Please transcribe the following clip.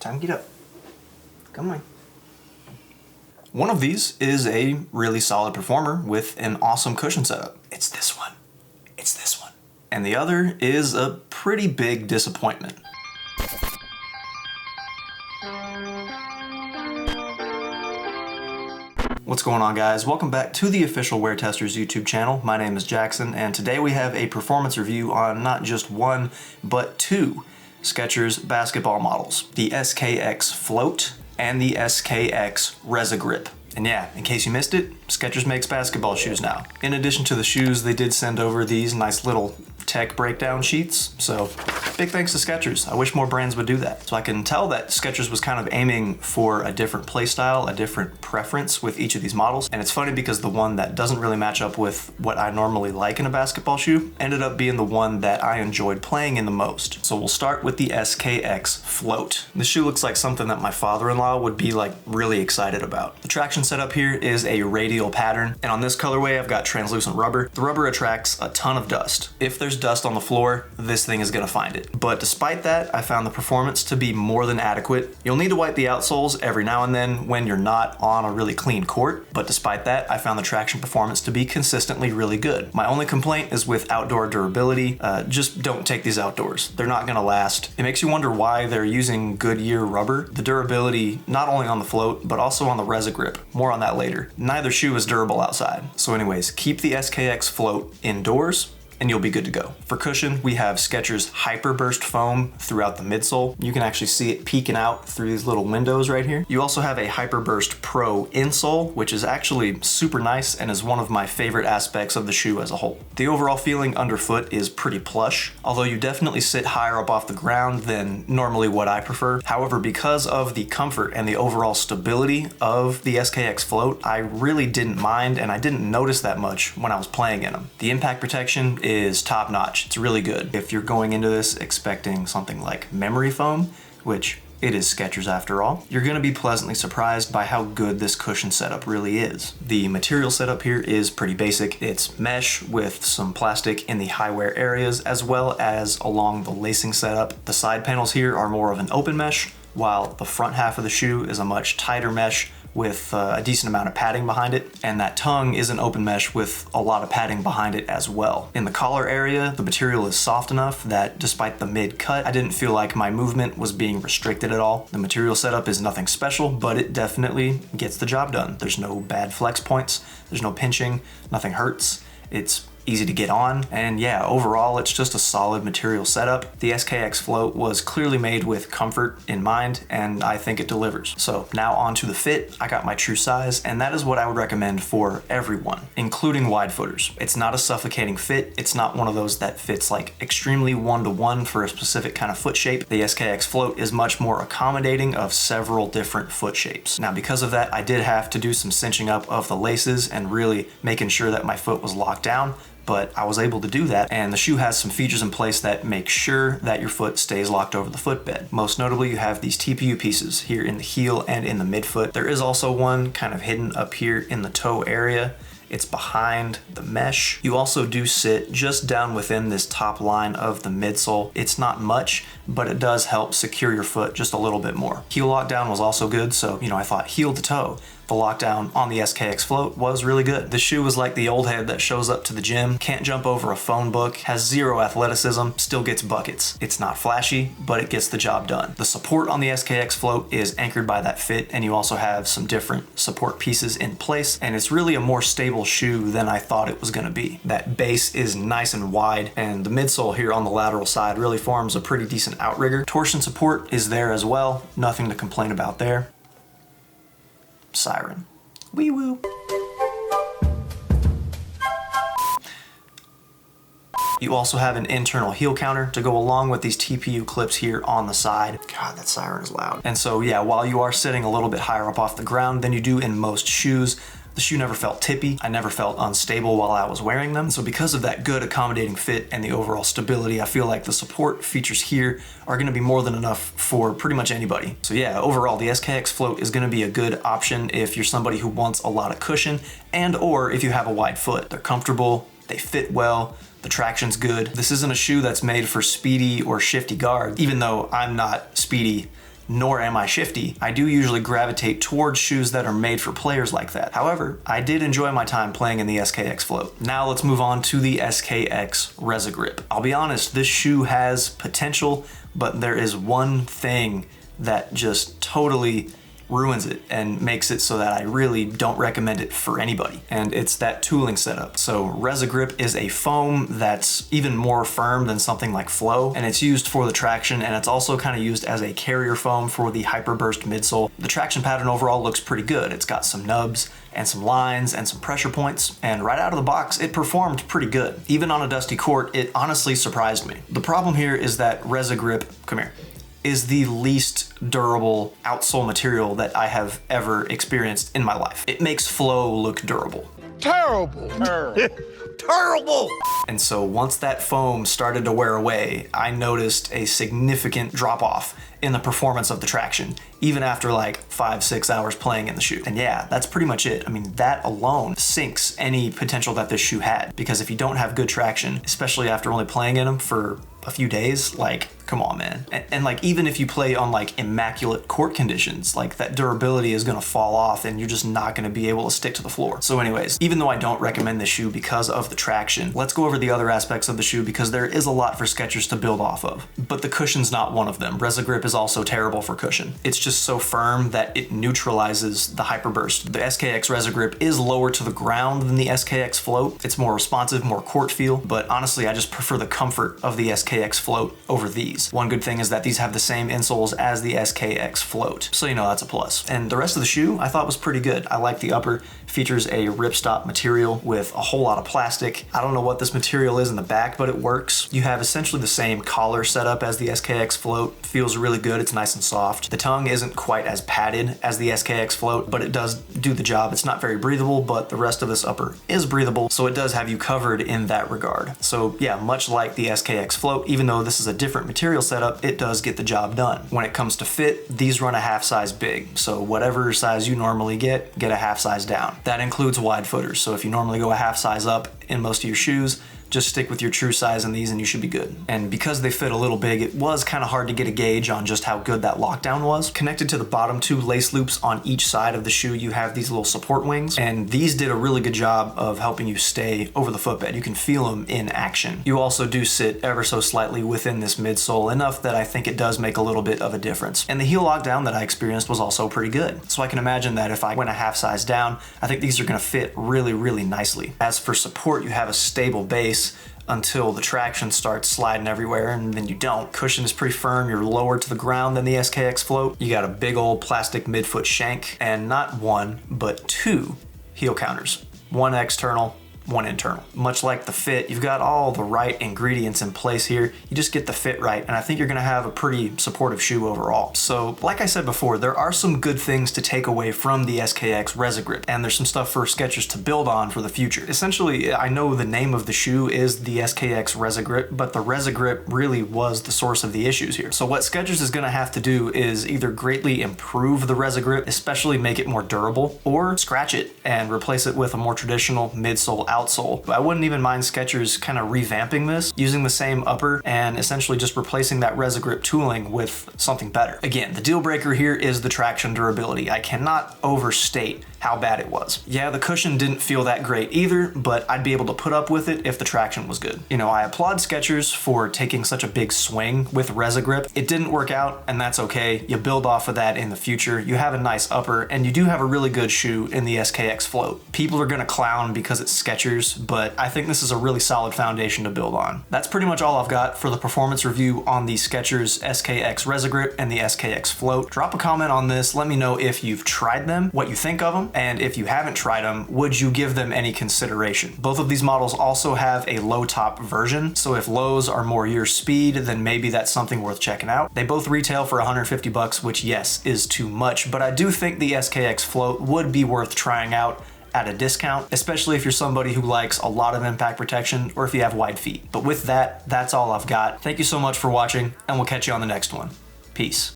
Time to get up. Come on. One of these is a really solid performer with an awesome cushion setup. It's this one. It's this one. And the other is a pretty big disappointment. What's going on, guys? Welcome back to the official WearTesters YouTube channel. My name is Jackson, and today we have a performance review on not just one, but two Skechers basketball models, the SKX Float and the SKX Resagrip. And yeah, in case you missed it, Skechers makes basketball shoes now. In addition to the shoes, they did send over these nice little tech breakdown sheets, so big thanks to Skechers. I wish more brands would do that. So I can tell that Skechers was kind of aiming for a different play style, a different preference with each of these models. And it's funny because the one that doesn't really match up with what I normally like in a basketball shoe ended up being the one that I enjoyed playing in the most. So we'll start with the SKX Float. This shoe looks like something that my father-in-law would be like really excited about. The traction setup here is a radial pattern, and on this colorway I've got translucent rubber. The rubber attracts a ton of dust. If there's dust on the floor, this thing is gonna find it. But despite that, I found the performance to be more than adequate. You'll need to wipe the outsoles every now and then when you're not on a really clean court, but despite that, I found the traction performance to be consistently really good. My only complaint is with outdoor durability. Just don't take these outdoors. They're not gonna last. It makes you wonder why they're using Goodyear rubber. The durability, not only on the Float, but also on the Resagrip. More on that later. Neither shoe is durable outside. So anyways, keep the SKX Float indoors and you'll be good to go. For cushion, we have Skechers Hyperburst foam throughout the midsole. You can actually see it peeking out through these little windows right here. You also have a Hyperburst Pro insole, which is actually super nice and is one of my favorite aspects of the shoe as a whole. The overall feeling underfoot is pretty plush, although you definitely sit higher up off the ground than normally what I prefer. However, because of the comfort and the overall stability of the SKX Float, I really didn't mind, and I didn't notice that much when I was playing in them. The impact protection is top notch. It's really good. If you're going into this expecting something like memory foam, which it is Skechers after all, you're going to be pleasantly surprised by how good this cushion setup really is. The material setup here is pretty basic. It's mesh with some plastic in the high wear areas as well as along the lacing setup. The side panels here are more of an open mesh, while the front half of the shoe is a much tighter mesh with a decent amount of padding behind it, and that tongue is an open mesh with a lot of padding behind it as well. In the collar area, the material is soft enough that despite the mid cut, I didn't feel like my movement was being restricted at all. The material setup is nothing special, but it definitely gets the job done. There's no bad flex points, there's no pinching, nothing hurts. It's easy to get on, and yeah, overall it's just a solid material setup. The SKX Float was clearly made with comfort in mind, and I think it delivers. So now on to the fit. I got my true size, and that is what I would recommend for everyone, including wide footers. It's not a suffocating fit. It's not one of those that fits like extremely one-to-one for a specific kind of foot shape. The SKX Float is much more accommodating of several different foot shapes. Now, because of that, I did have to do some cinching up of the laces and really making sure that my foot was locked down, but I was able to do that, and the shoe has some features in place that make sure that your foot stays locked over the footbed. Most notably, you have these TPU pieces here in the heel and in the midfoot. There is also one kind of hidden up here in the toe area. It's behind the mesh. You also do sit just down within this top line of the midsole. It's not much, but it does help secure your foot just a little bit more. Heel lockdown was also good, so I thought heel to toe. The lockdown on the SKX Float was really good. The shoe was like the old head that shows up to the gym, can't jump over a phone book, has zero athleticism, still gets buckets. It's not flashy, but it gets the job done. The support on the SKX Float is anchored by that fit, and you also have some different support pieces in place, and it's really a more stable shoe than I thought it was gonna be. That base is nice and wide, and the midsole here on the lateral side really forms a pretty decent outrigger. Torsion support is there as well, nothing to complain about there. Siren. Wee woo. You also have an internal heel counter to go along with these TPU clips here on the side. God, that siren is loud. And so yeah, while you are sitting a little bit higher up off the ground than you do in most shoes, the shoe never felt tippy. I never felt unstable while I was wearing them. So because of that good accommodating fit and the overall stability, I feel like the support features here are gonna be more than enough for pretty much anybody. So yeah, overall, the SKX Float is gonna be a good option if you're somebody who wants a lot of cushion and or if you have a wide foot. They're comfortable, they fit well, the traction's good. This isn't a shoe that's made for speedy or shifty guards, even though I'm not speedy nor am I shifty. I do usually gravitate towards shoes that are made for players like that. However, I did enjoy my time playing in the SKX Float. Now let's move on to the SKX Resagrip. I'll be honest, this shoe has potential, but there is one thing that just totally ruins it and makes it so that I really don't recommend it for anybody, and it's that tooling setup. So Resagrip is a foam that's even more firm than something like Flow, and it's used for the traction, and it's also kind of used as a carrier foam for the Hyperburst midsole. The traction pattern overall looks pretty good. It's got some nubs and some lines and some pressure points, and right out of the box it performed pretty good. Even on a dusty court, it honestly surprised me. The problem here is that Resagrip, come here, is the least durable outsole material that I have ever experienced in my life. It makes Flow look durable. Terrible. Terrible! And so once that foam started to wear away, I noticed a significant drop off in the performance of the traction, even after like 5-6 hours playing in the shoe. And yeah, that's pretty much it. I mean, that alone sinks any potential that this shoe had, because if you don't have good traction, especially after only playing in them for a few days, like, come on, man. And like, even if you play on like immaculate court conditions, like that durability is gonna fall off and you're just not gonna be able to stick to the floor. So anyways, even though I don't recommend this shoe because of the traction, let's go over the other aspects of the shoe, because there is a lot for Skechers to build off of. But the cushion's not one of them. Resagrip is also terrible for cushion. It's just so firm that it neutralizes the hyperburst. The SKX Resagrip is lower to the ground than the SKX Float. It's more responsive, more court feel, but honestly, I just prefer the comfort of the SKX Float over these. One good thing is that these have the same insoles as the SKX Float, so you know that's a plus. And the rest of the shoe I thought was pretty good. I like the upper. Features a ripstop material with a whole lot of plastic. I don't know what this material is in the back, but it works. You have essentially the same collar setup as the SKX Float. Feels really good. It's nice and soft. The tongue isn't quite as padded as the SKX Float, but it does do the job. It's not very breathable, but the rest of this upper is breathable, so it does have you covered in that regard. So yeah, much like the SKX Float, even though this is a different material setup, it does get the job done. When it comes to fit, these run a half size big, so whatever size you normally get a half size down. That includes wide footers, so if you normally go a half size up in most of your shoes, just stick with your true size in these and you should be good. And because they fit a little big, it was kind of hard to get a gauge on just how good that lockdown was. Connected to the bottom two lace loops on each side of the shoe, you have these little support wings, and these did a really good job of helping you stay over the footbed. You can feel them in action. You also do sit ever so slightly within this midsole, enough that I think it does make a little bit of a difference. And the heel lockdown that I experienced was also pretty good. So I can imagine that if I went a half size down, I think these are gonna fit really, really nicely. As for support, you have a stable base until the traction starts sliding everywhere, and then you don't. Cushion is pretty firm. You're lower to the ground than the SKX Float. You got a big old plastic midfoot shank, and not one, but two heel counters. One external, one internal. Much like the fit, you've got all the right ingredients in place here. You just get the fit right, and I think you're gonna have a pretty supportive shoe overall. So like I said before, there are some good things to take away from the SKX Resagrip, and there's some stuff for Skechers to build on for the future. Essentially, I know the name of the shoe is the SKX Resagrip, but the Resagrip really was the source of the issues here. So what Skechers is gonna have to do is either greatly improve the Resagrip, especially make it more durable, or scratch it and replace it with a more traditional midsole outsole. I wouldn't even mind Skechers kind of revamping this, using the same upper and essentially just replacing that Resagrip tooling with something better. Again, the deal breaker here is the traction durability. I cannot overstate how bad it was. Yeah, the cushion didn't feel that great either, but I'd be able to put up with it if the traction was good. You know, I applaud Skechers for taking such a big swing with Resagrip. It didn't work out, and that's okay. You build off of that in the future. You have a nice upper, and you do have a really good shoe in the SKX Float. People are gonna clown because it's Skechers, but I think this is a really solid foundation to build on. That's pretty much all I've got for the performance review on the Skechers SKX Resagrip and the SKX Float. Drop a comment on this. Let me know if you've tried them, what you think of them, and if you haven't tried them, would you give them any consideration? Both of these models also have a low top version, so if lows are more your speed, then maybe that's something worth checking out. They both retail for 150 bucks, which yes, is too much, but I do think the SKX Float would be worth trying out at a discount, especially if you're somebody who likes a lot of impact protection or if you have wide feet. But with that, that's all I've got. Thank you so much for watching, and we'll catch you on the next one. Peace.